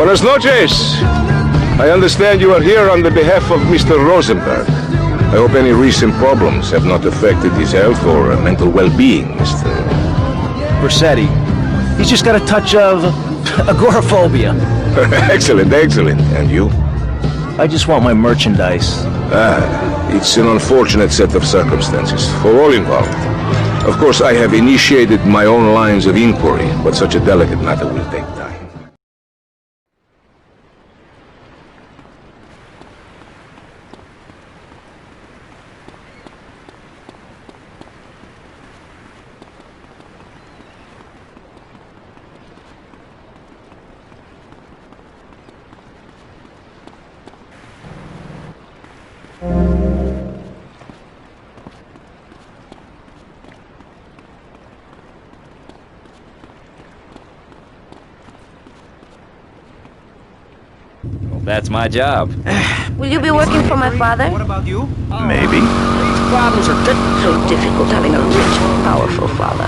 Buenas noches. I understand you are here on the behalf of Mr. Rosenberg. I hope any recent problems have not affected his health or mental well-being, Mr. Vercetti. He's just got a touch of agoraphobia. Excellent, excellent. And you? I just want my merchandise. It's an unfortunate set of circumstances for all involved. Of course, I have initiated my own lines of inquiry, but such a delicate matter will take time. That's my job. Will you be working for my father? What about you? Maybe. Problems are so difficult having a rich, powerful father.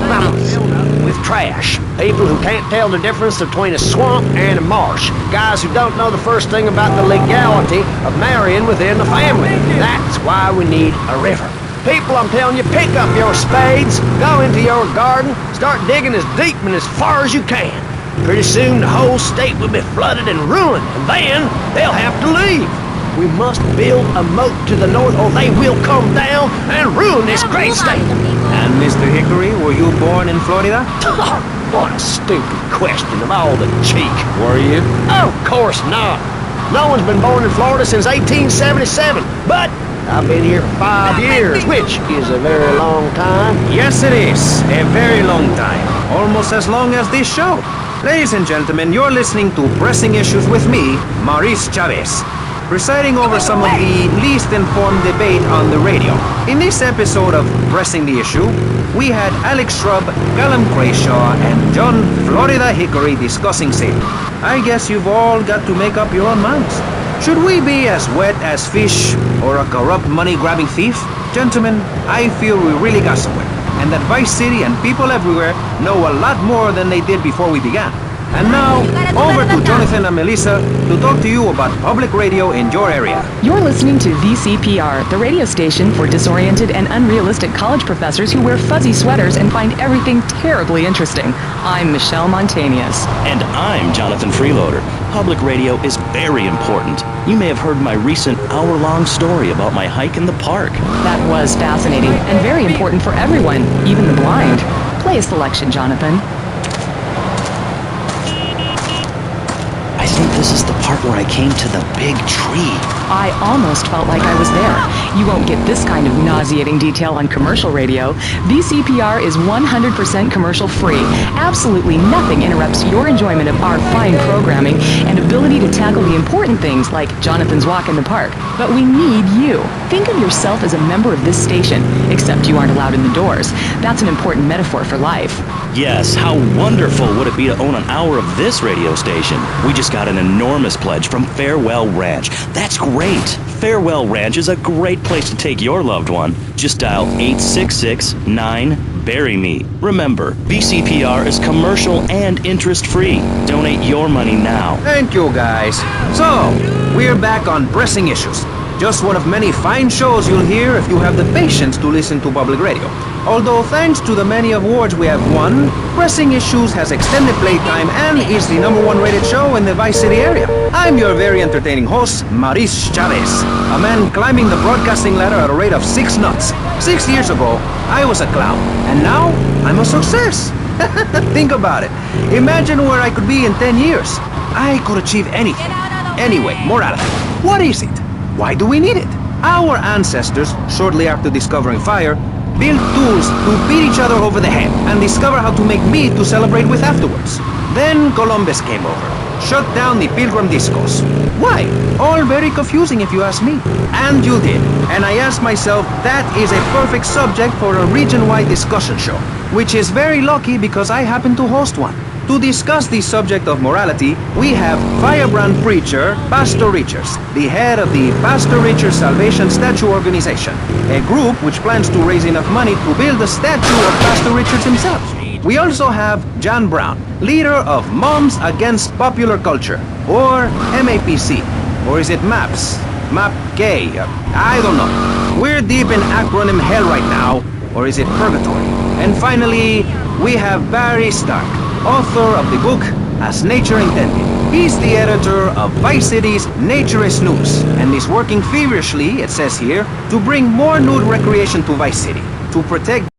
Vamos. With trash. People who can't tell the difference between a swamp and a marsh. Guys who don't know the first thing about the legality of marrying within the family. That's why we need a river. People, I'm telling you, pick up your spades, go into your garden, start digging as deep and as far as you can. Pretty soon the whole state will be flooded and ruined, and then they'll have to leave. We must build a moat to the north or they will come down and ruin this great state. And Mr. Hickory, were you born in Florida? What a stupid question of all the cheek. Were you? Of course not. No one's been born in Florida since 1877, but I've been here for 5 years, which is a very long time. Yes, it is. A very long time. Almost as long as this show. Ladies and gentlemen, you're listening to Pressing Issues with me, Maurice Chavez, presiding over some of the least informed debate on the radio. In this episode of Pressing the Issue, we had Alex Shrub, Callum Crayshaw, and John Florida Hickory discussing sin. I guess you've all got to make up your own minds. Should we be as wet as fish or a corrupt money-grabbing thief? Gentlemen, I feel we really got somewhere, and that Vice City and people everywhere know a lot more than they did before we began. And now, over to Jonathan and Melissa to talk to you about public radio in your area. You're listening to VCPR, the radio station for disoriented and unrealistic college professors who wear fuzzy sweaters and find everything terribly interesting. I'm Michelle Montañez. And I'm Jonathan Freeloader. Public radio is very important. You may have heard my recent hour-long story about my hike in the park. That was fascinating and very important for everyone, even the blind. Play a selection, Jonathan. I think this is the part where I came to the big tree. I almost felt like I was there. You won't get this kind of nauseating detail on commercial radio. VCPR is 100% commercial free. Absolutely nothing interrupts your enjoyment of our fine programming and ability to tackle the important things like Jonathan's walk in the park. But we need you. Think of yourself as a member of this station, except you aren't allowed in the doors. That's an important metaphor for life. Yes, how wonderful would it be to own an hour of this radio station? We just got an enormous pledge from Farewell Ranch. That's great. Farewell Ranch is a great place to take your loved one. Just dial 866-9-BURY-ME. Remember, VCPR is commercial and interest-free. Donate your money now. Thank you, guys. So, we're back on Pressing Issues. Just one of many fine shows you'll hear if you have the patience to listen to public radio. Although thanks to the many awards we have won, Pressing Issues has extended playtime and is the #1 rated show in the Vice City area. I'm your very entertaining host, Maurice Chavez, a man climbing the broadcasting ladder at a rate of 6 knots. 6 years ago, I was a clown, and now I'm a success. Think about it. Imagine where I could be in 10 years. I could achieve anything. Anyway, morality. What is it? Why do we need it? Our ancestors, shortly after discovering fire, built tools to beat each other over the head and discover how to make meat to celebrate with afterwards. Then Columbus came over, shut down the Pilgrim Discos. Why? All very confusing if you ask me. And you did. And I asked myself, that is a perfect subject for a region-wide discussion show, which is very lucky because I happen to host one. To discuss the subject of morality, we have firebrand preacher Pastor Richards, the head of the Pastor Richards Salvation Statue Organization, a group which plans to raise enough money to build a statue of Pastor Richards himself. We also have John Brown, leader of Moms Against Popular Culture, or MAPC. Or is it MAPS? MAP-K? I don't know. We're deep in acronym hell right now, or is it purgatory? And finally, we have Barry Stark, author of the book As Nature Intended. He's the editor of Vice City's Naturist News, and is working feverishly, it says here, to bring more nude recreation to Vice City, to protect